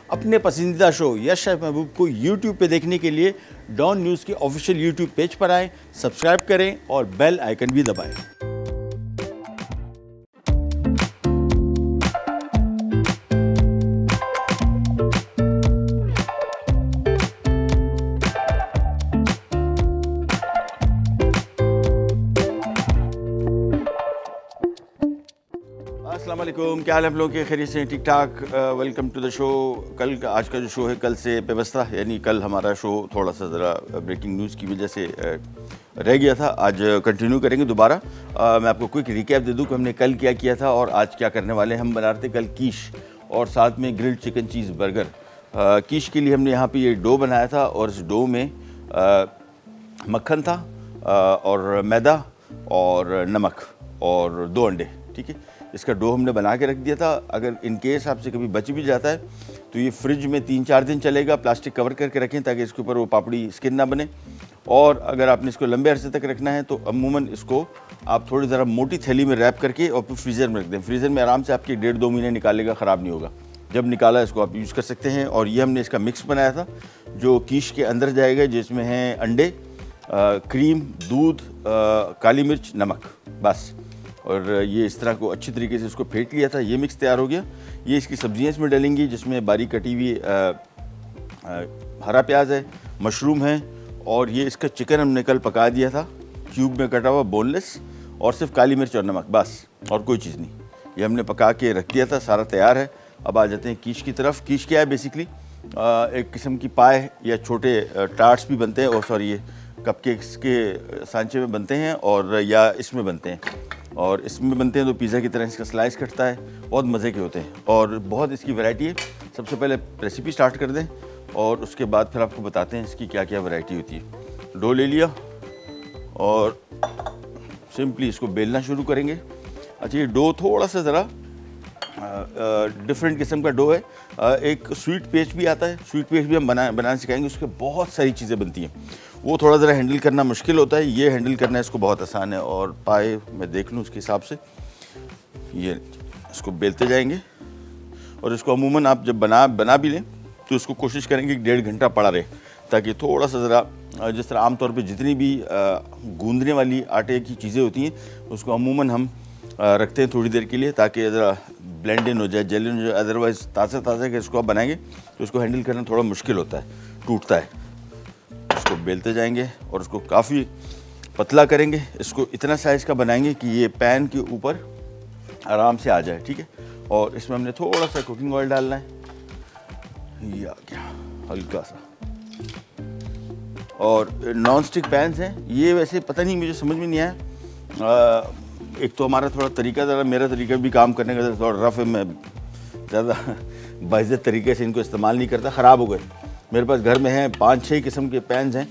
अपने पसंदीदा show yes chef महबूब को यूट्यूब पे देखने के लिए डॉन न्यूज़ के ऑफिशियल यूट्यूब पेज पर आएँ, सब्सक्राइब करें और बेल आइकन भी दबाएं। अस्सलाम वालेकुम, क्या हाल है आप लोगों के? खैरियत से ठीक ठाक। Welcome to the show. कल का आज का जो शो है कल से बेबस्ता, यानी कल हमारा शो थोड़ा सा ज़रा ब्रेकिंग न्यूज़ की वजह से रह गया था। आज कंटिन्यू करेंगे दोबारा। मैं आपको क्विक रिकैप दे दूं कि हमने कल क्या किया था और आज क्या करने वाले हैं। हम बना रहे थे कल कीश और साथ में ग्रिल्ड चिकन चीज़ बर्गर। कीश के लिए हमने यहाँ पर ये डो बनाया था और इस डो में मक्खन था और मैदा और नमक और 2 अंडे। ठीक है, इसका डो हमने बना के रख दिया था। अगर इन केस आपसे कभी बच भी जाता है तो ये फ्रिज में 3-4 दिन चलेगा। प्लास्टिक कवर करके रखें ताकि इसके ऊपर वो पापड़ी स्किन ना बने। और अगर आपने इसको लंबे अरसे तक रखना है तो अमूमन इसको आप थोड़ी ज़रा मोटी थैली में रैप करके और फिर फ्रीज़र में रख दें। फ्रीज़र में आराम से आपके 1.5-2 महीने निकालेगा, ख़राब नहीं होगा। जब निकाला इसको आप यूज़ कर सकते हैं। और ये हमने इसका मिक्स बनाया था जो कीश के अंदर जाएगा, जिसमें हैं अंडे, क्रीम, दूध, काली मिर्च, नमक, बस। और ये इस तरह को अच्छी तरीके से इसको फेंट लिया था। ये मिक्स तैयार हो गया। ये इसकी सब्जियां इसमें डलेंगी, जिसमें बारीक कटी हुई हरा प्याज है, मशरूम है और ये इसका चिकन हमने कल पका दिया था, क्यूब में कटा हुआ, बोनलेस, और सिर्फ काली मिर्च और नमक, बस, और कोई चीज़ नहीं। ये हमने पका के रख दिया था, सारा तैयार है। अब आ जाते हैं कीश की तरफ। कीश क्या है? बेसिकली एक किस्म की पाए या छोटे टार्ट्स भी बनते हैं, और सॉरी ये कपकेक्स के सांचे में बनते हैं और या इसमें बनते हैं। और इसमें बनते हैं तो पिज़्ज़ा की तरह इसका स्लाइस कटता है, बहुत मज़े के होते हैं और बहुत इसकी वैरायटी है। सबसे पहले रेसिपी स्टार्ट कर दें और उसके बाद फिर आपको बताते हैं इसकी क्या क्या वैरायटी होती है। डो ले लिया और सिंपली इसको बेलना शुरू करेंगे। अच्छा, ये डो थोड़ा सा ज़रा डिफरेंट किस्म का डो है। एक स्वीट पेस्ट भी आता है, स्वीट पेस्ट भी हम बनाना सिखाएंगे। उसके बहुत सारी चीज़ें बनती हैं, वो थोड़ा ज़रा हैंडल करना मुश्किल होता है। ये हैंडल करना इसको बहुत आसान है। और पाए मैं देख लूँ उसके हिसाब से, ये इसको बेलते जाएंगे। और इसको अमूमन आप जब बना भी लें तो इसको कोशिश करेंगे कि 1.5 घंटा पड़ा रहे, ताकि थोड़ा सा ज़रा जिस तरह आमतौर पे जितनी भी गूंदने वाली आटे की चीज़ें होती हैं उसको अमूमन हम रखते हैं थोड़ी देर के लिए, ताकि ज़रा ब्लेंड इन हो जाए, जेल इन हो जाए। अदरवाइज़ ताज़ा के इसको आप बनाएंगे तो इसको हैंडल करना थोड़ा मुश्किल होता है, टूटता है। इसको बेलते जाएंगे और उसको काफ़ी पतला करेंगे। इसको इतना साइज़ का बनाएंगे कि ये पैन के ऊपर आराम से आ जाए। ठीक है, और इसमें हमने थोड़ा सा कुकिंग ऑयल डालना है, ये आ गया हल्का सा। और नॉन स्टिक पैन्स हैं ये, वैसे पता नहीं मुझे समझ में नहीं आया। एक तो हमारा थोड़ा तरीका, ज़रा मेरा तरीका भी काम करने का थोड़ा रफ है, मैं ज़्यादा बाइज़्ज़त तरीके से इनको इस्तेमाल नहीं करता, ख़राब हो गए। मेरे पास घर में हैं 5-6 किस्म के पैन्स हैं,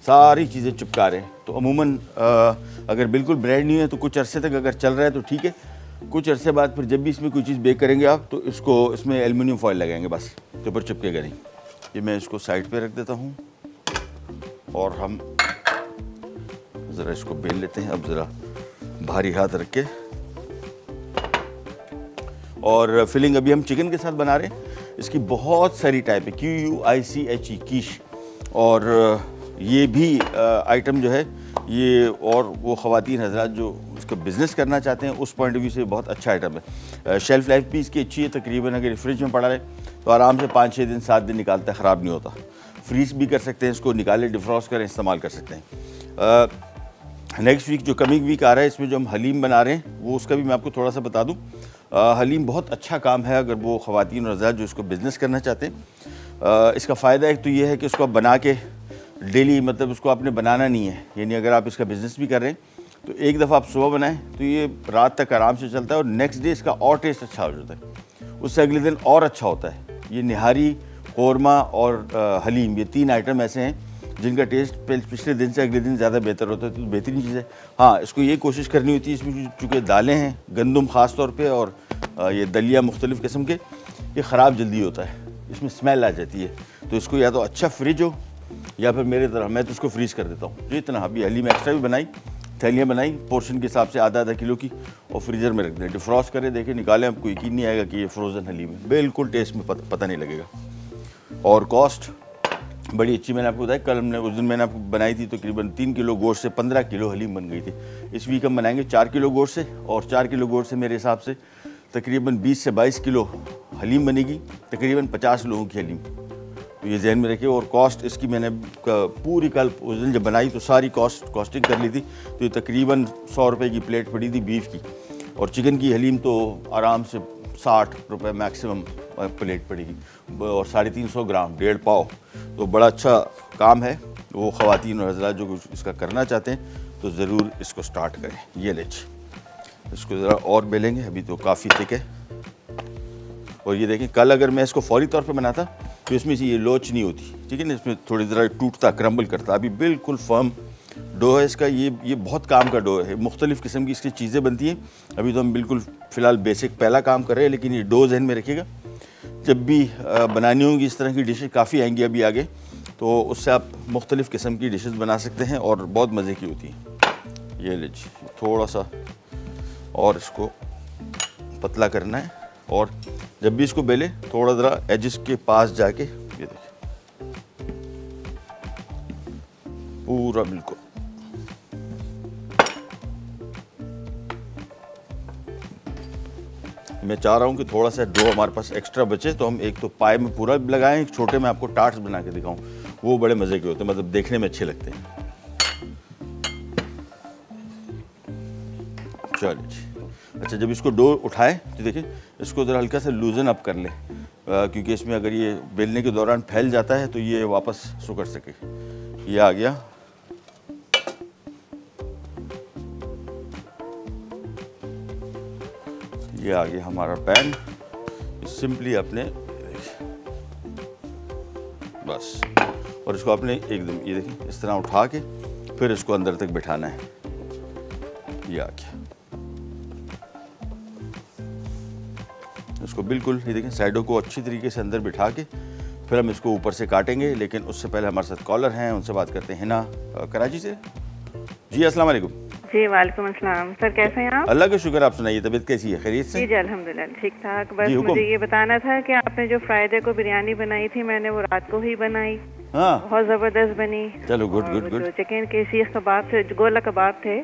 सारी चीज़ें चिपका रहे हैं। तो अमूमन अगर बिल्कुल ब्रांड न्यू है तो कुछ अरसे तक अगर चल रहा है तो ठीक है। कुछ अरसे बाद फिर जब भी इसमें कोई चीज़ बेक करेंगे आप तो इसको इसमें एल्युमिनियम फॉइल लगाएंगे, बस, तो ऊपर चिपकेगा नहीं। ये मैं इसको साइड पे रख देता हूँ और हम ज़रा इसको बेल लेते हैं। अब ज़रा भारी हाथ रख के, और फिलिंग अभी हम चिकन के साथ बना रहे हैं। इसकी बहुत सारी टाइप है, QUICHE, कीश। और ये भी आइटम जो है ये, और वो ख़वातीन हज़रात जो उसका बिज़नेस करना चाहते हैं उस पॉइंट ऑफ व्यू से बहुत अच्छा आइटम है। शेल्फ़ लाइफ भी इसकी अच्छी है, तकरीबन अगर फ्रिज में पड़ा रहे तो आराम से 5-6 दिन 7 दिन निकालता है, ख़राब नहीं होता। फ्रीज़ भी कर सकते हैं इसको, निकाले डिफ्रॉस्ट करें, इस्तेमाल कर सकते हैं। नेक्स्ट वीक जो कमिंग वीक आ रहा है इसमें जो हम हलीम बना रहे हैं वो उसका भी मैं आपको थोड़ा सा बता दूं। हलीम बहुत अच्छा काम है अगर वो ख़वातीन और हज़रात जो इसको बिज़नेस करना चाहते हैं। इसका फ़ायदा एक तो ये है कि उसको आप बना के डेली, मतलब उसको आपने बनाना नहीं है, यानी अगर आप इसका बिज़नेस भी कर रहे हैं तो एक दफ़ा आप सुबह बनाएं तो ये रात तक आराम से चलता है और नेक्स्ट डे इसका और टेस्ट अच्छा हो जाता है, उससे अगले दिन और अच्छा होता है। ये निहारी, कौरमा और हलीम, ये 3 आइटम ऐसे हैं जिनका टेस्ट पिछले दिन से अगले दिन ज़्यादा बेहतर होता है, तो बेहतरीन चीज़ है। हाँ, इसको ये कोशिश करनी होती है, इसमें चूँकि दालें हैं, गंदम ख़ास तौर पे, और ये दलिया मुख्तलिफ़ किस्म के, ये ख़राब जल्दी होता है, इसमें स्मेल आ जाती है। तो इसको या तो अच्छा फ्रिज हो या फिर मेरे तरह मैं तो उसको फ्रीज़ कर देता हूँ। जो इतना अभी हलीम एक्स्ट्रा भी बनाई, थैलियाँ बनाई पोर्शन के हिसाब से आधा किलो की, और फ्रीज़र में रख दें, डिफ्रॉस्ट करें, देखें, निकालें, आपको यकीन नहीं आएगा कि ये फ्रोज़न हलीम है। बिल्कुल टेस्ट में पता नहीं लगेगा। और कॉस्ट बड़ी अच्छी। मैंने आपको बताया कल हमने उस दिन मैंने आपको बनाई थी, तकरीबन 3 किलो गोश्त से 15 किलो हलीम बन गई थी। इस वीक हम बनाएंगे 4 किलो गोश्त से, और 4 किलो गोश्त से मेरे हिसाब से तकरीबन 20 से 22 किलो हलीम बनेगी, तकरीबन 50 लोगों की हलीम। तो ये जहन में रखिए। और कॉस्ट इसकी मैंने पूरी कल उस दिन जब बनाई तो सारी कॉस्टिंग कर ली थी, तो ये तकरीबन 100 रुपये की प्लेट पड़ी थी बीफ की। और चिकन की हलीम तो आराम से 60 रुपये मैक्सिमम प्लेट पड़ेगी, और 350 ग्राम 1.5 पाव। तो बड़ा अच्छा काम है। वो ख़वातीन और हज़रात जो कुछ इसका करना चाहते हैं तो ज़रूर इसको स्टार्ट करें। ये लीजिए, इसको ज़रा और बेलेंगे, अभी तो काफ़ी थिक है। और ये देखें, कल अगर मैं इसको फौरी तौर पे बनाता तो इसमें से ये लोच नहीं होती, ठीक है ना, इसमें थोड़ी ज़रा टूटता, क्रम्बल करता। अभी बिल्कुल फर्म डो है इसका। ये बहुत काम का डो है, मुख्तलिफ़ किस्म की इसकी चीज़ें बनती हैं। अभी तो हम बिल्कुल फ़िलहाल बेसिक पहला काम कर रहे हैं, लेकिन ये डो जहन में रखिएगा। जब भी बनानी होंगी इस तरह की डिशेज काफ़ी आएंगी अभी आगे, तो उससे आप मुख्तलिफ़ किस्म की डिशेस बना सकते हैं और बहुत मज़े की होती हैं। ये लीजिए, थोड़ा सा और इसको पतला करना है। और जब भी इसको बेले थोड़ा ज़रा एजेस के पास जाके, ये देखिए पूरा बिल्कुल। मैं चाह रहा हूँ कि थोड़ा सा डो हमारे पास एक्स्ट्रा बचे, तो हम एक तो पाए में पूरा लगाएं, एक छोटे में आपको टार्ट्स बना के दिखाऊं। वो बड़े मज़े के होते हैं, मतलब देखने में अच्छे लगते हैं। चलिए जी। अच्छा, जब इसको डो उठाएं तो देखिए इसको ज़रा हल्का सा लूजन अप कर लें, क्योंकि इसमें अगर ये बेलने के दौरान फैल जाता है तो ये वापस सुकड़ सके। ये आ गया। ये आ गया हमारा पैन। सिंपली अपने बस, और इसको आपने एकदम ये देखिए इस तरह उठा के फिर इसको अंदर तक बिठाना है। ये आ गया। इसको बिल्कुल ये देखें, साइडों को अच्छी तरीके से अंदर बिठा के फिर हम इसको ऊपर से काटेंगे। लेकिन उससे पहले हमारे साथ कॉलर हैं, उनसे बात करते हैं। हिना कराची से। जी अस्सलाम वालेकुम। जी वालेकुम अस्सलाम। सर कैसे हैं आप? अल्लाह का शुक्र। आप सुनाइए, तबीयत कैसी है? खैरियत से? जी अल्हम्दुलिल्लाह ठीक ठाक। बस मुझे ये बताना था कि आपने जो फ्राइडे को बिरयानी बनाई थी, मैंने वो रात को ही बनाई। हाँ, बहुत जबरदस्त बनी। चलो गुड गुड गुड। जो चिकन के सीख कबाब थे, गोला कबाब थे,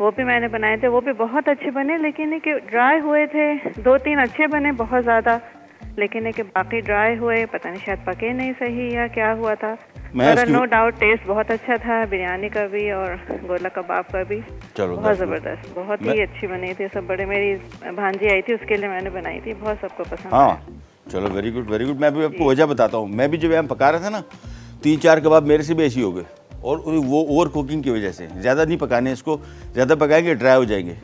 वो भी मैंने बनाए थे, वो भी बहुत अच्छे बने। लेकिन कि ड्राई हुए थे, 2-3 अच्छे बने बहुत ज़्यादा, लेकिन कि बाकी ड्राई हुए, पता नहीं शायद पके नहीं सही या क्या हुआ था। नो डाउट टेस्ट बहुत अच्छा था, बिरयानी का भी और गोला कबाब का भी। चलो बहुत ज़बरदस्त, बहुत ही अच्छी बनी थी। सब बड़े, मेरी भांजी आई थी उसके लिए मैंने बनाई थी, बहुत सबको पसंद। हाँ चलो, वेरी गुड वेरी गुड। मैं भी आपको वजह बताता हूँ। मैं भी जब यहाँ पका रहा था ना, 3-4 कबाब मेरे से भी ऐसी हो गए, और वो ओवर कुकिंग की वजह से। ज़्यादा नहीं पकाने, इसको ज़्यादा पकाएंगे ड्राई हो जाएंगे।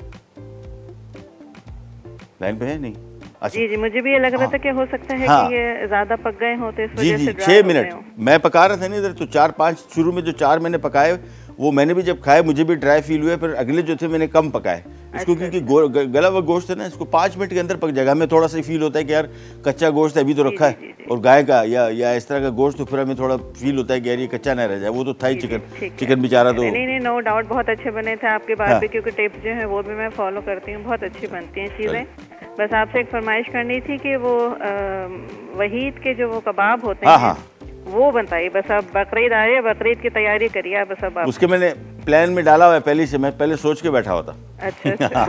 लाइन पे है नहीं? अच्छा। जी जी, मुझे भी ये लग रहा था कि हो सकता है कि ये ज्यादा पक गए हो तो इस वजह से 6 मिनट मैं पका रहा था नहीं इधर, तो 4-5 शुरू में जो 4 मैंने पकाए, वो मैंने भी जब खाए मुझे भी ड्राई फील हुए। फिर अगले जो थे मैंने कम पकाए इसको, क्योंकि गला हुआ गोश्त है ना, इसको 5 मिनट के अंदर पक जाएगा। हमें थोड़ा सा फील होता है कि यार कच्चा गोश्त अभी तो रखा है, और गाय का या इस तरह का गोश्त, तो फिर हमें थोड़ा फील होता है कि यार ये कच्चा ना रह जाए। वो तो था ही चिकन बेचारा। तो नहीं, नो डाउट बहुत अच्छे बने थे। आपके बारबेक्यू के टिप्स जो है वो भी मैं फॉलो करती हूँ, बहुत अच्छी बनती हैं चीज़ें। बस आपसे एक फरमाइश करनी थी कि वो वहीद के जो वो कबाब होते हैं, वो बताइए। बस अब बकरीद आ रही है, बकरीद की तैयारी करिए बस। अब उसके मैंने प्लान में डाला हुआ है पहले से, मैं पहले सोच के बैठा हुआ था। अच्छा।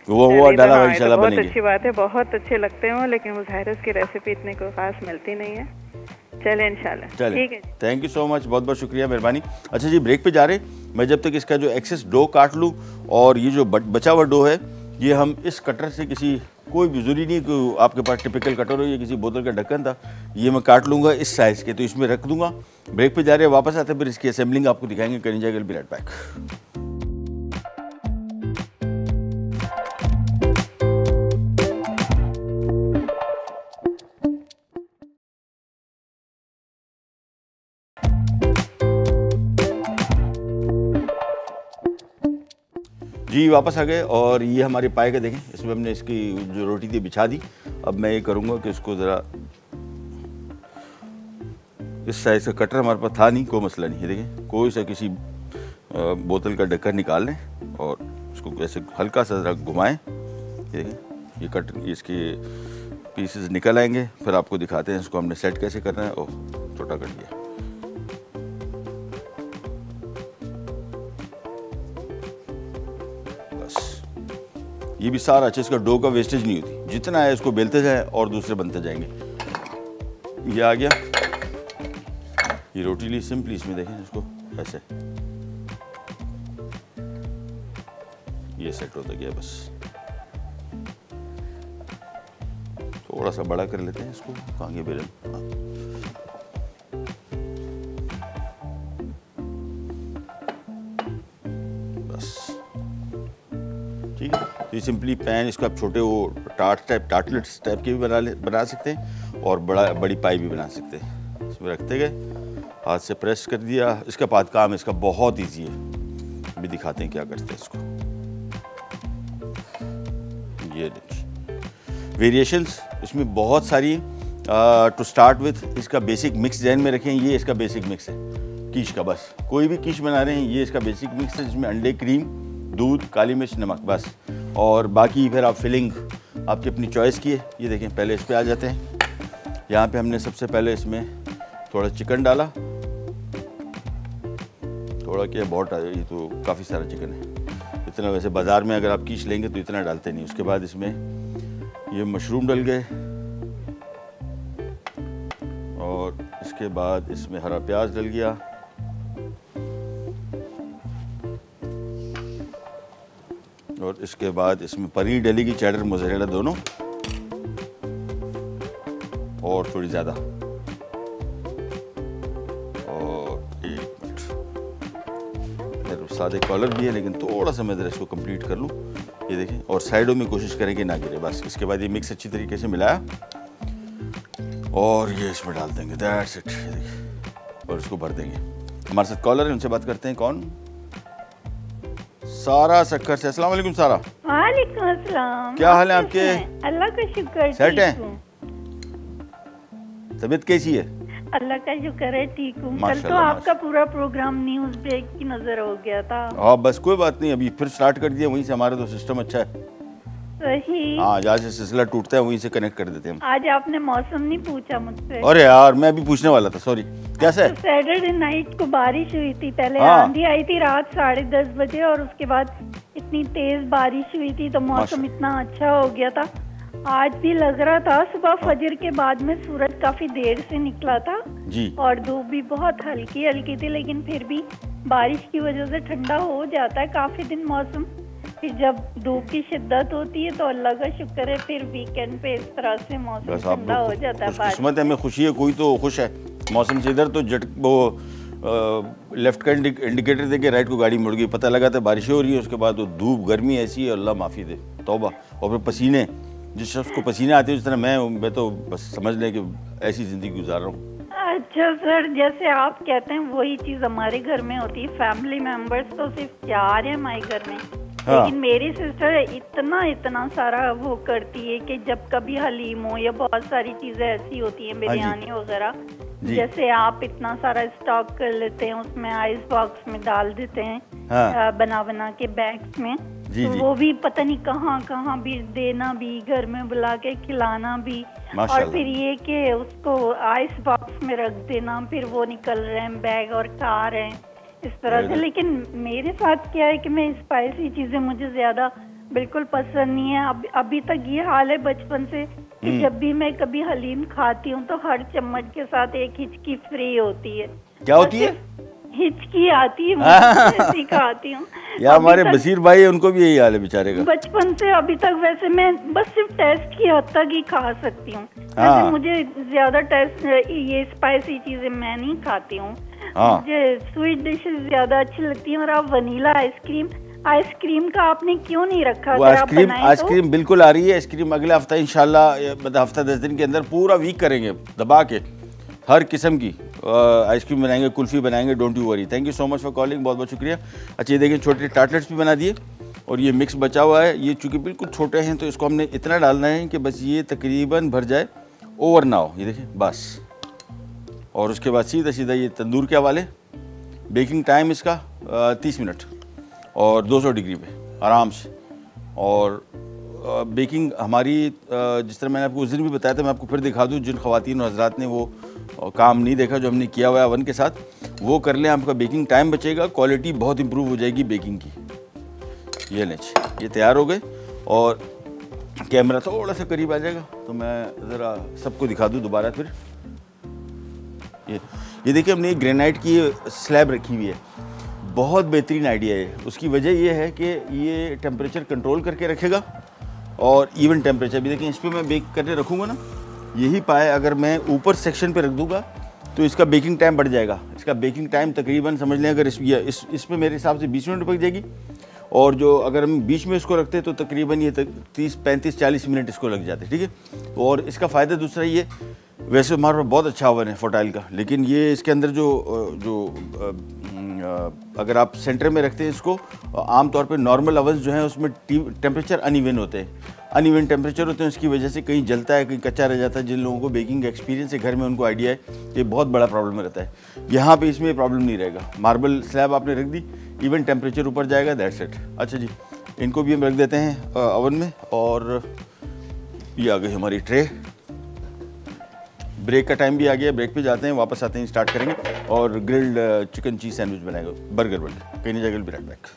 वो डाला हुआ इंशाल्लाह बनेंगे। बहुत अच्छी बात है, बहुत अच्छे लगते हो, लेकिन वो ज़ाहिर उसकी रेसिपी इतनी कोई खास मिलती नहीं है। चले इंशाल्लाह, ठीक है। थैंक यू सो मच, बहुत बहुत शुक्रिया, मेहरबानी। अच्छा जी, ब्रेक पे जा रहे, मैं जब तक इसका जो एक्सेस डो काट लूँ, और ये जो बचा हुआ डो है ये हम इस कटर से, कोई भी जरूरी नहीं कि आपके पास टिपिकल कटर हो, ये किसी बोतल का ढक्कन था, ये मैं काट लूँगा इस साइज़ के, तो इसमें रख दूँगा। ब्रेक पे जा रहे हैं, वापस आते फिर इसकी असेंबलिंग आपको दिखाएंगे। करें जाएगा, बी राइट बैक। जी वापस आ गए, और ये हमारे पाए का देखें, इसमें हमने इसकी जो रोटी थी बिछा दी। अब मैं ये करूँगा कि इसको ज़रा इस साइज़ का कटर हमारे पास था नहीं, कोई मसला नहीं है। देखें, कोई सा किसी बोतल का ढक्कन निकाल लें और इसको ऐसे हल्का सा ज़रा घुमाएं। देखें, ये कटर इसके पीसेस निकल आएंगे, फिर आपको दिखाते हैं इसको हमने सेट कैसे करना है। ओह, छोटा कर दिया। बस ये भी सारा अच्छा, इसका डो का वेस्टेज नहीं होती, जितना है इसको बेलते जाए और दूसरे बनते जाएंगे। ये आ गया, ये रोटी ली सिंपली, इसमें देखें इसको ऐसे ये सेट होता गया। बस थोड़ा सा बड़ा कर लेते हैं इसको, आगे बेलन। बस ठीक है, तो ये सिंपली पैन, इसको आप छोटे वो टार्टलेट्स टाइप के भी बना सकते हैं और बड़ी पाई भी बना सकते हैं। इसमें रखते गए, हाथ से प्रेस कर दिया। इसका बाद काम इसका बहुत इजी है, अभी दिखाते हैं क्या करते हैं इसको। ये देखिए वेरिएशंस इसमें बहुत सारी। टू स्टार्ट विथ इसका बेसिक मिक्स ध्यान में रखें, ये इसका बेसिक मिक्स है कीश का। बस कोई भी कीश बना रहे हैं, ये इसका बेसिक मिक्स है, जिसमें अंडे, क्रीम, दूध, काली मिर्च, नमक, बस। और बाकी फिर आप फिलिंग आपकी अपनी चॉइस की है। ये देखें, पहले इस पे आ जाते हैं। यहाँ पे हमने सबसे पहले इसमें थोड़ा चिकन डाला, थोड़ा क्या बहुत, ये तो काफ़ी सारा चिकन है, इतना वैसे बाज़ार में अगर आप कीश लेंगे तो इतना डालते नहीं। उसके बाद इसमें ये मशरूम डल गए और इसके बाद इसमें हरा प्याज डल गया और इसके बाद इसमें पनीर डलेगी, चेडर मोज़रेला दोनों, और थोड़ी ज़्यादा। सादे कॉलर भी है लेकिन थोड़ा सा मैं ज़रा इसको कंप्लीट कर लूँ। ये देखें, और साइडों में कोशिश करें कि ना गिरे। बस इसके बाद ये मिक्स अच्छी तरीके से मिलाया और ये इसमें डाल देंगे, दैट्स इट। ये देखिए, और इसको भर देंगे। हमारे साथ कॉलर है, उनसे बात करते हैं। कौन? सारा सक्कर से। अस्सलाम वालेकुम सारा। वालेकुम अस्सलाम। क्या हाल है आपके? अल्लाह का शुक्र, सेट है? तबीयत कैसी है? अल्लाह का शुक्र है, ठीक हूँ। कल तो आपका पूरा प्रोग्राम न्यूज़ ब्रेक की नजर हो गया था। हाँ बस कोई बात नहीं, अभी फिर स्टार्ट कर दिया। वहीं से हमारा तो सिस्टम अच्छा है। सही। हाँ, जहाँ से सिलसिला टूटता है वहीं से कनेक्ट कर देते हैं। आज आपने मौसम नहीं पूछा मुझसे। अरे यार, मैं अभी पूछने वाला था, सॉरी। कैसा है? सैटरडे नाइट को बारिश हुई थी, पहले हाँ। आंधी आई थी रात 10:30 बजे और उसके बाद इतनी तेज बारिश हुई थी तो मौसम इतना अच्छा हो गया था। आज भी लग रहा था सुबह फजर के बाद में सूरज काफी देर से निकला था जी, और धूप भी बहुत हल्की हल्की थी, लेकिन फिर भी बारिश की वजह से ठंडा हो जाता है काफी दिन मौसम। फिर जब धूप की शिद्दत होती है तो अल्लाह का शुक्र है, फिर वीकेंड पे इस तरह से मौसम ठंडा हो जाता है। खुशकिस्मत है, हमें खुशी है, कोई तो खुश है मौसम से। इधर तो वो लेफ्ट का इंडिकेटर दे के राइट को गाड़ी मुड़ गई, पता लगा था बारिशें हो रही है। उसके बाद तो धूप, गर्मी ऐसी है, अल्लाह माफ़ी दे, तौबा। और फिर पसीने, जिस शख्स को पसीने आते हैं उस तरह मैं तो बस समझ लें कि ऐसी ज़िंदगी गुजार रहा हूँ। अच्छा सर, जैसे आप कहते हैं वही चीज़ हमारे घर में होती है। फैमिली मेंबर्स तो सिर्फ 4 हैं हमारे घर में। हाँ। लेकिन मेरी सिस्टर इतना सारा वो करती है कि जब कभी हलीम हो या बहुत सारी चीजें ऐसी होती हैं, बिरयानी वगैरह, जैसे आप इतना सारा स्टॉक कर लेते हैं, उसमें आइस बॉक्स में डाल देते हैं। हाँ। बना के बैग्स में, तो वो भी पता नहीं कहाँ भी देना भी, घर में बुला के खिलाना भी, और फिर ये कि उसको आइस बॉक्स में रख देना, फिर वो निकल रहे हैं बैग और खा रहे हैं इस तरह से। लेकिन मेरे साथ क्या है कि मैं स्पाइसी चीजें मुझे ज्यादा बिल्कुल पसंद नहीं है। अभी तक ये हाल है बचपन से कि जब भी मैं कभी हलीम खाती हूँ तो हर चम्मच के साथ एक हिचकी फ्री होती है। क्या होती है? हिचकी आती है, मुझे खाती हूँ। या हमारे बशीर भाई है, उनको भी यही हाल है बेचारे का। बचपन से अभी तक वैसे मैं बस सिर्फ टेस्ट की हद तक ही खा सकती हूँ। वैसे मुझे ज्यादा टेस्ट, ये स्पाइसी चीजें मैं नहीं खाती हूँ। मुझे स्वीट डिशेस ज्यादा अच्छी लगती हैं। और आप वनीला आइसक्रीम का आपने क्यों नहीं रखा? आइसक्रीम बिल्कुल आ रही है। आइसक्रीम अगले हफ्ता इंशाल्लाह, हफ्ता 10 दिन के अंदर पूरा वीक करेंगे दबा के, हर किस्म की आइसक्रीम बनाएंगे, कुल्फी बनाएंगे। Don't you worry. Thank you so much for calling, बहुत बहुत शुक्रिया। अच्छा, ये देखिए छोटे टार्टलेट्स भी बना दिए और ये मिक्स बचा हुआ है। ये चूँकि बिल्कुल छोटे हैं तो इसको हमने इतना डालना है कि बस ये तकरीबन भर जाए, ओवर ना हो। ये देखिए बस, और उसके बाद सीधा ये तंदूर के हवाले। बेकिंग टाइम इसका 30 मिनट और 200 डिग्री पे आराम से। और बेकिंग हमारी जिस तरह मैंने आपको उस दिन भी बताया था, मैं आपको फिर दिखा दूँ, जिन ख़वातीन और हज़रात ने वो काम नहीं देखा जो हमने किया हुआ है अवन के साथ, वो कर लें, आपका बेकिंग टाइम बचेगा, क्वालिटी बहुत इंप्रूव हो जाएगी बेकिंग की। ये लें, ये तैयार हो गए और कैमरा थोड़ा सा करीब आ जाएगा तो मैं ज़रा सबको दिखा दूँ दोबारा फिर। ये देखिए, हमने ग्रेनाइट की स्लैब रखी हुई है, बहुत बेहतरीन आइडिया है। उसकी वजह ये है कि ये टेम्परेचर कंट्रोल करके रखेगा और इवन टेम्परेचर भी। देखिए, इस पर मैं बेक करके रखूँगा ना, यही पाए अगर मैं ऊपर सेक्शन पे रख दूँगा तो इसका बेकिंग टाइम बढ़ जाएगा। इसका बेकिंग टाइम तकरीबन समझ लें, अगर इस पे मेरे हिसाब से 20 मिनट पक जाएगी, और जो अगर हम बीच में इसको रखते हैं तो तकरीबन ये 30, 35, 40 मिनट इसको लग जाते हैं, ठीक है। और इसका फ़ायदा दूसरा ये, वैसे हमारे पास बहुत अच्छा ओवन है फोटाइल का, लेकिन ये इसके अंदर अगर आप सेंटर में रखते हैं इसको, आमतौर पे नॉर्मल ओवन जो हैं उसमें टेम्परेचर अनइवन होते हैं, अनइवन टेम्परेचर होते हैं, उसकी वजह से कहीं जलता है, कहीं कच्चा रह जाता है। जिन लोगों को बेकिंग का एक्सपीरियंस है घर में, उनको आइडिया है, ये बहुत बड़ा प्रॉब्लम रहता है। यहाँ पे इसमें प्रॉब्लम नहीं रहेगा। मार्बल स्लैब आपने रख दी, इवन टेम्परेचर ऊपर जाएगा, दैट्स इट। अच्छा जी, इनको भी हम रख देते हैं ओवन में। और ये आ गई हमारी ट्रे। ब्रेक का टाइम भी आ गया, ब्रेक पे जाते हैं, वापस आते हैं, स्टार्ट करेंगे और ग्रिल्ड चिकन चीज़ सैंडविच बनाएगा, बर्गर बन कहीं नहीं जाएगा। Be right back.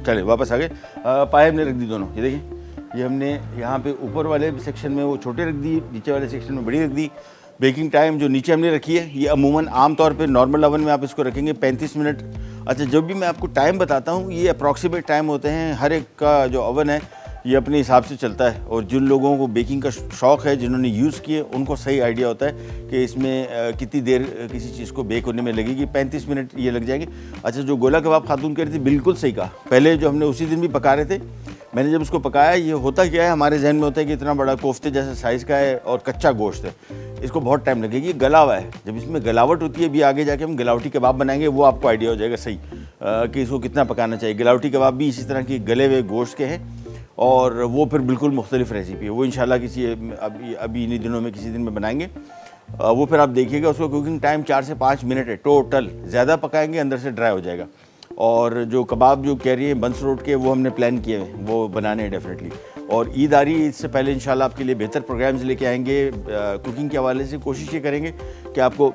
चलिए वापस आ गए। पाए हमने रख दी दोनों, ये देखिए, ये हमने यहाँ पे ऊपर वाले सेक्शन में वो छोटे रख दी, नीचे वाले सेक्शन में बड़ी रख दी। बेकिंग टाइम जो नीचे हमने रखी है, ये अमूमन आमतौर पे नॉर्मल ओवन में आप इसको रखेंगे 35 मिनट। अच्छा, जब भी मैं आपको टाइम बताता हूँ, ये अप्रॉक्सीमेट टाइम होते हैं, हर एक का जो ओवन है ये अपने हिसाब से चलता है। और जिन लोगों को बेकिंग का शौक़ है, जिन्होंने यूज़ किए, उनको सही आइडिया होता है कि इसमें कितनी देर किसी चीज़ को बेक होने में लगेगी। 35 मिनट ये लग जाएंगे। अच्छा, जो गोला कबाब खातून कह रही थी, बिल्कुल सही कहा। पहले जो हमने उसी दिन भी पका रहे थे, मैंने जब उसको पकाया, ये होता क्या है, हमारे जहन में होता है कि इतना बड़ा कोफ्ते जैसे साइज़ का है और कच्चा गोश्त है, इसको बहुत टाइम लगेगी। ये गला हुआ है, जब इसमें गलावट होती है, भी आगे जाके हम गलावटी कबाब बनाएंगे, वो आपको आइडिया हो जाएगा सही कि इसको कितना पकाना चाहिए। गलावटी कबाब भी इसी तरह की गले हुए गोश्त के हैं और वो फिर बिल्कुल मुख्तलिफ रेसिपी है। वो इंशाल्लाह किसी अभी इन्हीं दिनों में किसी दिन में बनाएंगे। वो फिर आप देखिएगा, उसका कुकिंग टाइम 4 से 5 मिनट है टोटल। ज़्यादा पकाएंगे अंदर से ड्राई हो जाएगा। और जो कबाब जो कह रही है बंस रोड के, वो हमने प्लान किए हैं, वो बनाने हैं डेफिनेटली। और ईद आ रही है, इससे पहले इंशाल्लाह आपके लिए बेहतर प्रोग्राम्स लेके आएंगे। कुकिंग के हवाले से कोशिश ये करेंगे कि आपको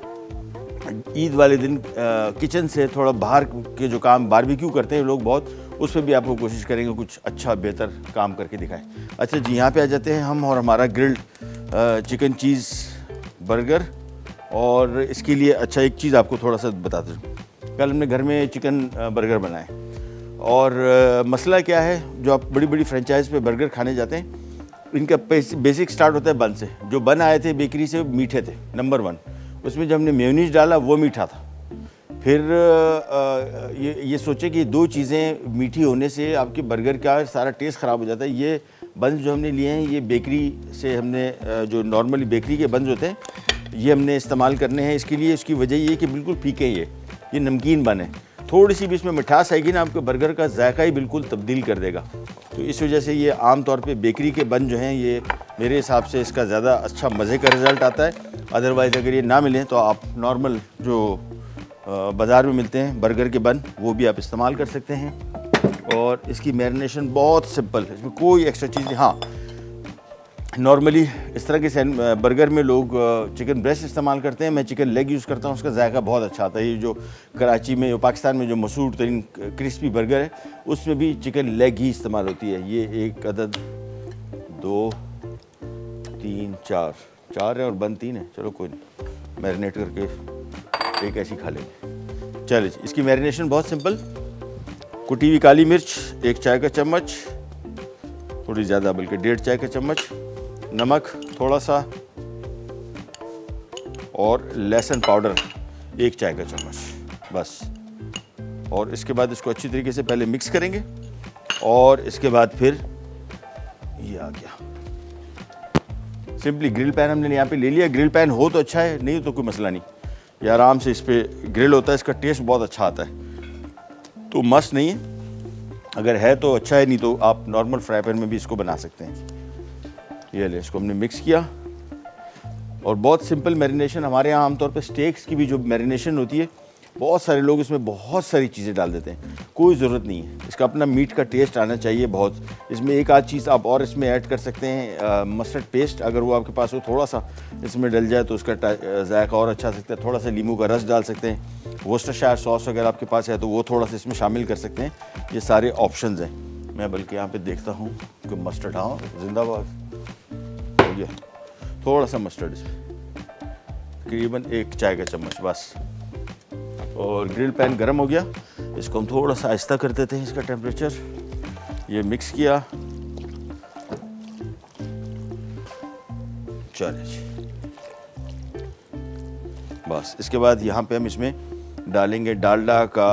ईद वाले दिन किचन से थोड़ा बाहर के जो काम बारबेक्यू करते हैं लोग बहुत, उस पर भी आपको कोशिश करेंगे कुछ अच्छा बेहतर काम करके दिखाएं। अच्छा जी, यहाँ पे आ जाते हैं हम और हमारा ग्रिल्ड चिकन चीज़ बर्गर। और इसके लिए अच्छा एक चीज़ आपको थोड़ा सा बताते हूँ। कल हमने घर में चिकन बर्गर बनाए और मसला क्या है, जो आप बड़ी बड़ी फ्रेंचाइज़ पे बर्गर खाने जाते हैं, इनका बेसिक स्टार्ट होता है बन से। जो बन आए थे बेकरी से मीठे थे, नंबर 1। उसमें जब हमने मेयोनीज डाला वो मीठा था। फिर ये सोचे कि 2 चीज़ें मीठी होने से आपके बर्गर का सारा टेस्ट ख़राब हो जाता है। ये बंस जो हमने लिए हैं, ये बेकरी से हमने जो नॉर्मली बेकरी के बंस होते हैं, ये हमने इस्तेमाल करने हैं। इसके लिए इसकी वजह ये कि बिल्कुल फीके ये नमकीन बन है। थोड़ी सी भी इसमें मिठास आएगी ना, आपके बर्गर का जायका ही बिल्कुल तब्दील कर देगा। तो इस वजह से ये आम तौर पे बेकरी के बन जो हैं, ये मेरे हिसाब से इसका ज़्यादा अच्छा मज़े का रिज़ल्ट आता है। अदरवाइज़ अगर ये ना मिलें तो आप नॉर्मल जो बाज़ार में मिलते हैं बर्गर के बन, वो भी आप इस्तेमाल कर सकते हैं। और इसकी मैरिनेशन बहुत सिंपल है, इसमें कोई एक्स्ट्रा चीज़ नहीं। हाँ, नॉर्मली इस तरह के बर्गर में लोग चिकन ब्रेस्ट इस्तेमाल करते हैं, मैं चिकन लेग यूज़ करता हूँ, उसका जायका बहुत अच्छा आता है। ये जो कराची में, पाकिस्तान में जो मशहूर तरीन क्रिस्पी बर्गर है, उसमें भी चिकन लेग ही इस्तेमाल होती है। ये 1 अदद 2 3 4 है और बन 3 है। चलो कोई नहीं, मैरिनेट करके एक ऐसी खा लेंगे। चलिए, इसकी मैरिनेशन बहुत सिंपल। कुटी हुई काली मिर्च 1 चाय का चम्मच, थोड़ी ज़्यादा बल्कि 1.5 चाय का चम्मच, नमक थोड़ा सा, और लहसुन पाउडर 1 चाय का चम्मच, बस। और इसके बाद इसको अच्छी तरीके से पहले मिक्स करेंगे और इसके बाद फिर ये आ गया। सिंपली ग्रिल पैन हमने यहाँ पे ले लिया। ग्रिल पैन हो तो अच्छा है, नहीं तो कोई मसला नहीं, ये आराम से इस पर ग्रिल होता है, इसका टेस्ट बहुत अच्छा आता है। तो मस्त नहीं है, अगर है तो अच्छा है, नहीं तो आप नॉर्मल फ्राई पैन में भी इसको बना सकते हैं। ये ले, इसको हमने मिक्स किया। और बहुत सिंपल मैरिनेशन। हमारे यहाँ आमतौर पे स्टेक्स की भी जो मैरिनेशन होती है, बहुत सारे लोग इसमें बहुत सारी चीज़ें डाल देते हैं, कोई ज़रूरत नहीं है। इसका अपना मीट का टेस्ट आना चाहिए बहुत। इसमें एक आध चीज़ आप और इसमें ऐड कर सकते हैं, मस्टर्ड पेस्ट, अगर वो आपके पास हो थोड़ा सा इसमें डल जाए तो उसका जायका और अच्छा आ सकता है। थोड़ा सा नींबू का रस डाल सकते हैं। वोस्टरशायर सॉस अगर आपके पास है तो वो थोड़ा सा इसमें शामिल कर सकते हैं। ये सारे ऑप्शंस हैं। मैं बल्कि यहाँ पे देखता हूँ कि मस्टर्ड, हाँ जिंदाबाद हो गया। थोड़ा सा मस्टर्ड इसमें, तकरीबन 1 चाय का चम्मच बस। और ग्रिल पैन गर्म हो गया, इसको हम थोड़ा सा आहिस्ता कर देते हैं इसका टेम्परेचर। ये मिक्स किया, चलिए जी बस। इसके बाद यहाँ पे हम इसमें डालेंगे डालडा का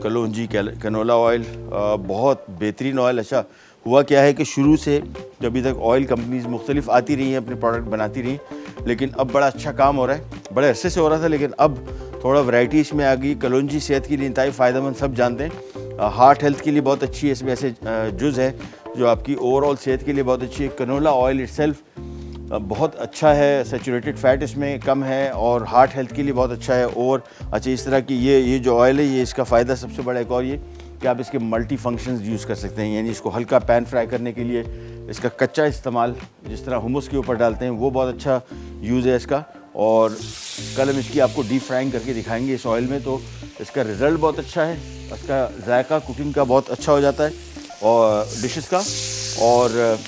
कलौंजी कैनोला ऑयल, बहुत बेहतरीन ऑयल। अच्छा हुआ क्या है कि शुरू से अभी तक ऑयल कंपनीज मुख्तलिफ आती रही हैं, अपने प्रोडक्ट बनाती रही, लेकिन अब बड़ा अच्छा काम हो रहा है। बड़े अरसे से हो रहा था लेकिन अब थोड़ा वैरायटी इसमें आ गई। कलौंजी सेहत के लिए इंतहाई फ़ायदेमंद, सब जानते हैं। हार्ट हेल्थ के लिए बहुत अच्छी है, इसमें ऐसे जुज़ है जो आपकी ओवरऑल सेहत के लिए बहुत अच्छी है। कैनोला ऑयल इटसेल्फ बहुत अच्छा है, सैचुरेटेड फैट इसमें कम है और हार्ट हेल्थ के लिए बहुत अच्छा है। और अच्छा इस तरह की ये जो ऑयल है, ये इसका फ़ायदा सबसे बड़ा एक और ये कि आप इसके मल्टी फंक्शंस यूज़ कर सकते हैं। यानी इसको हल्का पैन फ्राई करने के लिए, इसका कच्चा इस्तेमाल जिस तरह हुमस के ऊपर डालते हैं, वो बहुत अच्छा यूज़ है इसका। और कल हम इसकी आपको डीप फ्राइंग करके दिखाएंगे इस ऑयल में, तो इसका रिज़ल्ट बहुत अच्छा है। इसका जायका कुकिंग का बहुत अच्छा हो जाता है और डिशेस का, और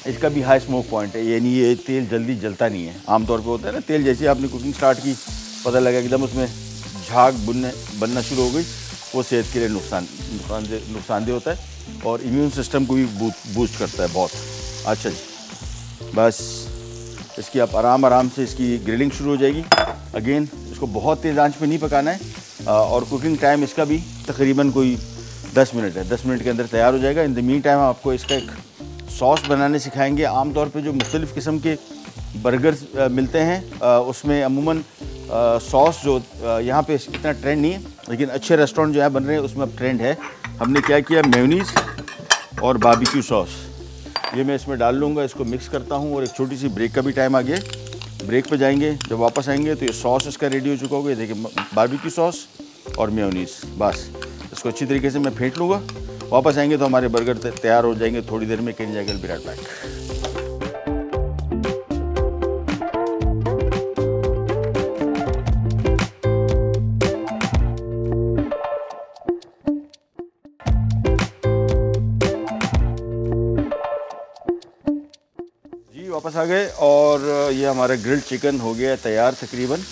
इसका भी हाई स्मोक पॉइंट है, यानी ये तेल जल्दी जलता नहीं है। आमतौर पे होता है ना तेल, जैसे आपने कुकिंग स्टार्ट की पता लगा एकदम उसमें झाग बनना शुरू हो गई, वो सेहत के लिए नुकसानदेह होता है और इम्यून सिस्टम को भी बूस्ट करता है बहुत। अच्छा जी बस इसकी आप आराम से इसकी ग्रिलिंग शुरू हो जाएगी। अगेन इसको बहुत तेज़ आंच पे नहीं पकाना है और कुकिंग टाइम इसका भी तकरीबन कोई 10 मिनट है। 10 मिनट के अंदर तैयार हो जाएगा। इन द मीन टाइम आपको इसका एक सॉस बनाने सिखाएंगे। आमतौर पे जो मुख्तलिफ़ किस्म के बर्गर्स मिलते हैं उसमें अमूमन सॉस जो यहाँ पे इतना ट्रेंड नहीं है, लेकिन अच्छे रेस्टोरेंट जो है बन रहे हैं उसमें अब ट्रेंड है। हमने क्या किया, मेयोनीज़ और बारबेक्यू सॉस ये मैं इसमें डाल लूँगा। इसको मिक्स करता हूँ और एक छोटी सी ब्रेक का भी टाइम आ गया। ब्रेक पे जाएंगे, जब वापस आएंगे तो ये सॉस इसका रेडी हो चुका होगा। देखिए बारबेक्यू सॉस और मेयोनीज़, बस इसको अच्छी तरीके से मैं फेंट लूँगा। वापस आएंगे तो हमारे बर्गर तैयार हो जाएंगे थोड़ी देर में। कैन जाएगा विराट बैक। जी वापस आ गए और ये हमारा ग्रिल्ड चिकन हो गया तैयार तकरीबन।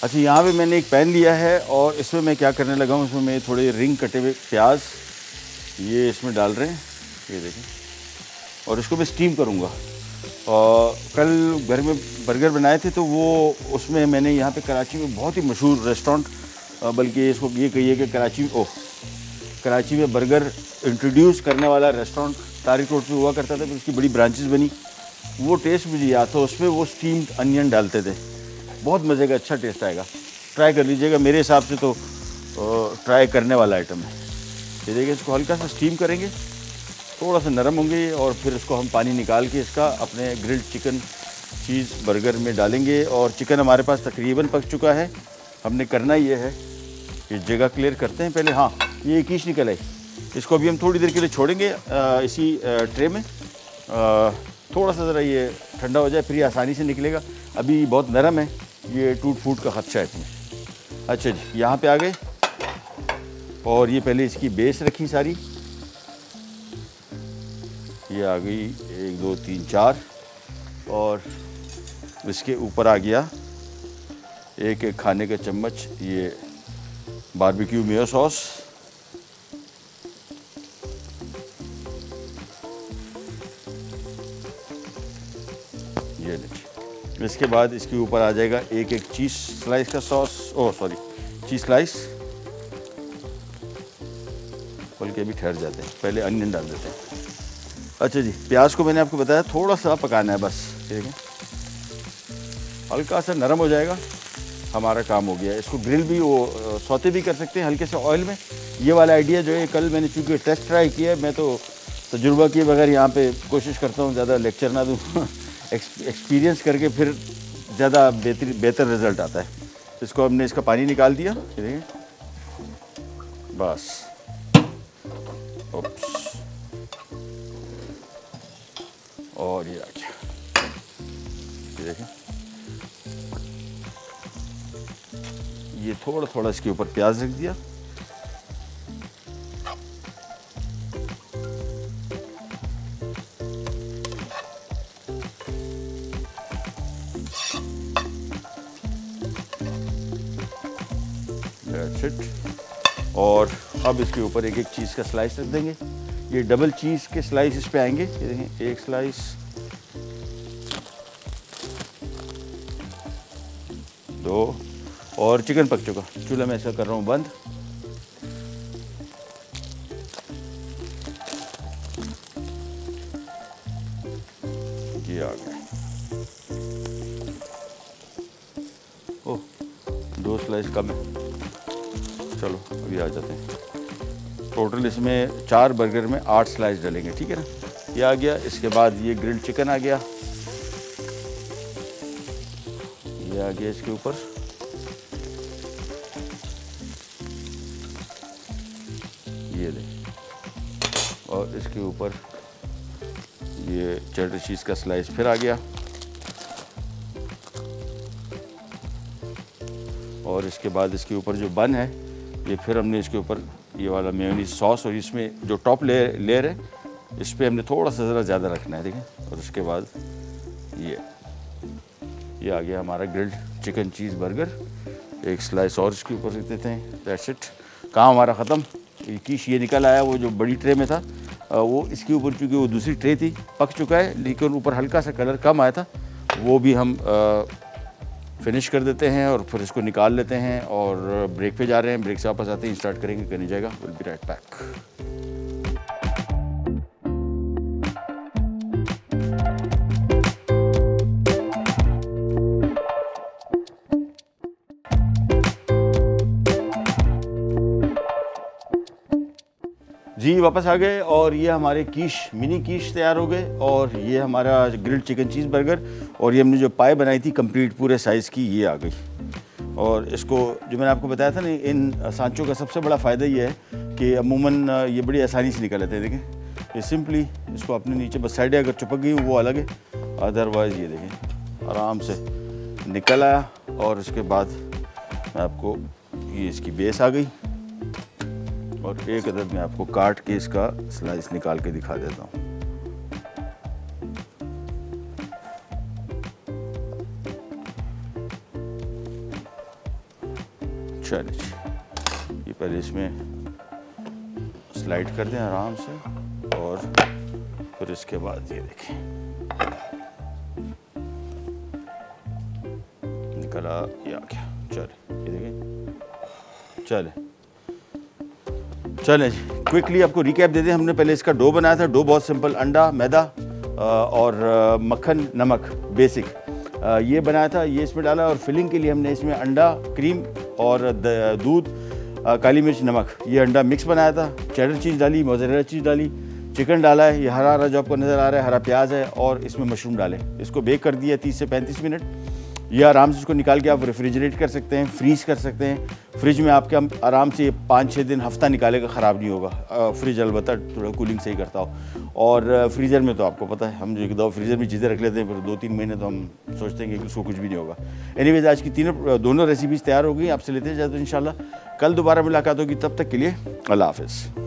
अच्छा यहाँ पे मैंने एक पैन लिया है और इसमें मैं क्या करने लगा हूँ, इसमें मैं थोड़े रिंग कटे हुए प्याज ये इसमें डाल रहे हैं, ये देखें, और इसको मैं स्टीम करूँगा। और कल घर में बर्गर बनाए थे तो वो उसमें मैंने यहाँ पे कराची में बहुत ही मशहूर रेस्टोरेंट, बल्कि इसको ये कहिए कि कराची में बर्गर इंट्रोड्यूस करने वाला रेस्टोरेंट तारिक रोड पे हुआ करता था, फिर उसकी बड़ी ब्रांचेस बनी। वो टेस्ट मुझे याद था, उसमें वो स्टीम्ड अनियन डालते थे, बहुत मज़े का अच्छा टेस्ट आएगा। ट्राई कर लीजिएगा, मेरे हिसाब से तो ट्राई करने वाला आइटम है। ये देखिए इसको हल्का सा स्टीम करेंगे, थोड़ा सा नरम होंगे और फिर इसको हम पानी निकाल के इसका अपने ग्रिल्ड चिकन चीज़ बर्गर में डालेंगे। और चिकन हमारे पास तकरीबन पक चुका है। हमने करना ये है, ये जगह क्लियर करते हैं पहले। हाँ ये एक कीश निकल आई, इसको अभी हम थोड़ी देर के लिए छोड़ेंगे इसी ट्रे में। थोड़ा सा ज़रा ये ठंडा हो जाए फिर ये आसानी से निकलेगा। अभी बहुत नरम है, ये टूट फूट का खदशा है इसमें। अच्छा जी यहाँ पे आ गए और ये पहले इसकी बेस रखी सारी, ये आ गई 1 2 3 4 और इसके ऊपर आ गया एक खाने का चम्मच ये बारबेक्यू मेयो सॉस। ये लीजिए, इसके बाद इसके ऊपर आ जाएगा एक चीज़ स्लाइस का सॉस, चीज़ स्लाइस। बल्कि अभी ठहर जाते हैं, पहले अनियन डाल देते हैं। अच्छा जी प्याज को मैंने आपको बताया थोड़ा सा पकाना है बस, ठीक है, हल्का सा नरम हो जाएगा हमारा काम हो गया। इसको ग्रिल भी वो सौते भी कर सकते हैं हल्के से ऑयल में। ये वाला आइडिया जो है कल मैंने चूँकि टेस्ट ट्राई किया, मैं तो तजुर्बा किए बगैर यहाँ पे कोशिश करता हूँ ज़्यादा लेक्चर ना दूँ एक्सपीरियंस करके फिर ज़्यादा बेहतर रिज़ल्ट आता है। इसको हमने इसका पानी निकाल दिया, देखिए बस। ओप्स, और ये आ गया, ये देखें। ये थोड़ा थोड़ा इसके ऊपर प्याज रख दिया, और अब इसके ऊपर एक एक चीज़ का स्लाइस रख देंगे। ये डबल चीज़ के स्लाइस इस पे आएंगे, ये देखें, एक स्लाइस, दो, और चिकन पक चुका। चूल्हा मैं ऐसा कर रहा हूँ बंद। ये आ गया। ओह, 2 स्लाइस कम है। चलो अभी आ जाते हैं। टोटल इसमें 4 बर्गर में 8 स्लाइस डालेंगे, ठीक है ना। ये आ गया। इसके बाद ये ग्रिल्ड चिकन आ गया, ये आ गया इसके ऊपर। ये ले, और इसके ऊपर ये चेडर चीज़ का स्लाइस फिर आ गया, और इसके बाद इसके ऊपर जो बन है, ये फिर हमने इसके ऊपर ये वाला मेयोनीज सॉस, और इसमें जो टॉप लेयर है इस पर हमने थोड़ा सा ज़रा ज़्यादा रखना है, देखें। और उसके बाद ये आ गया हमारा ग्रिल्ड चिकन चीज़ बर्गर। एक स्लाइस और इसके ऊपर रख देते हैं। दैट्स इट, काम हमारा ख़त्म। कीश ये निकल आया, वो जो बड़ी ट्रे में था वो इसके ऊपर, चूँकि वो दूसरी ट्रे थी, पक चुका है, लेकिन ऊपर हल्का सा कलर कम आया था, वो भी हम फिनिश कर देते हैं और फिर इसको निकाल लेते हैं। और ब्रेक पे जा रहे हैं, ब्रेक से वापस आते हैं, स्टार्ट करेंगे, करने जाएगा। Will be right back. जी वापस आ गए, और ये हमारे कीश, मिनी कीश तैयार हो गए, और ये हमारा ग्रिल्ड चिकन चीज़ बर्गर, और ये हमने जो पाई बनाई थी कंप्लीट पूरे साइज़ की, ये आ गई। और इसको जो मैंने आपको बताया था ना, इन सांचों का सबसे बड़ा फ़ायदा ये है कि अमूमन ये बड़ी आसानी से निकल आते हैं। देखें, ये सिंपली इसको अपने नीचे बस साइडें अगर चिपक गई वो अलग है, अदरवाइज़ ये देखें आराम से निकल आया। और इसके बाद आपको ये इसकी बेस आ गई, और एक अदद मैं आपको काट के इसका स्लाइस निकाल के दिखा देता हूँ। चलिए जी, ये पहले इसमें स्लाइड कर दें आराम से, और फिर इसके बाद ये देखें निकला, ये आ गया। चले ये देखें, चले जी, क्विकली आपको रिकैप दे दें। हमने पहले इसका डो बनाया था। डो बहुत सिंपल, अंडा, मैदा और मक्खन, नमक, बेसिक ये बनाया था, ये इसमें डाला। और फिलिंग के लिए हमने इसमें अंडा, क्रीम और दूध, काली मिर्च, नमक, ये अंडा मिक्स बनाया था। चेडर चीज़ डाली, मोज़रेला चीज़ डाली, चिकन डाला है, ये हरा हरा जो आपको नज़र आ रहा है हरा प्याज है, और इसमें मशरूम डाले। इसको बेक कर दिया 30 से 35 मिनट। ये आराम से इसको निकाल के आप रेफ्रिजरेट कर सकते हैं, फ्रीज़ कर सकते हैं। फ्रिज में आपके आराम से 5-6 दिन, हफ्ता निकालेगा, ख़राब नहीं होगा। फ्रिज अलबत्ता थोड़ा कूलिंग सही करता हो। और फ्रीज़र में तो आपको पता है, हम जो एक दो फ्रीज़र में चीज़ें रख लेते हैं, फिर 2-3 महीने तो हम सोचते हैं कि उसको कुछ भी नहीं होगा। एनीवेज, आज की दोनों रेसिपीज़ तैयार हो गई। आपसे लेते जाए तो इंशाल्लाह कल दोबारा मुलाकात होगी। तब तक के लिए अल्लाह हाफ़िज़।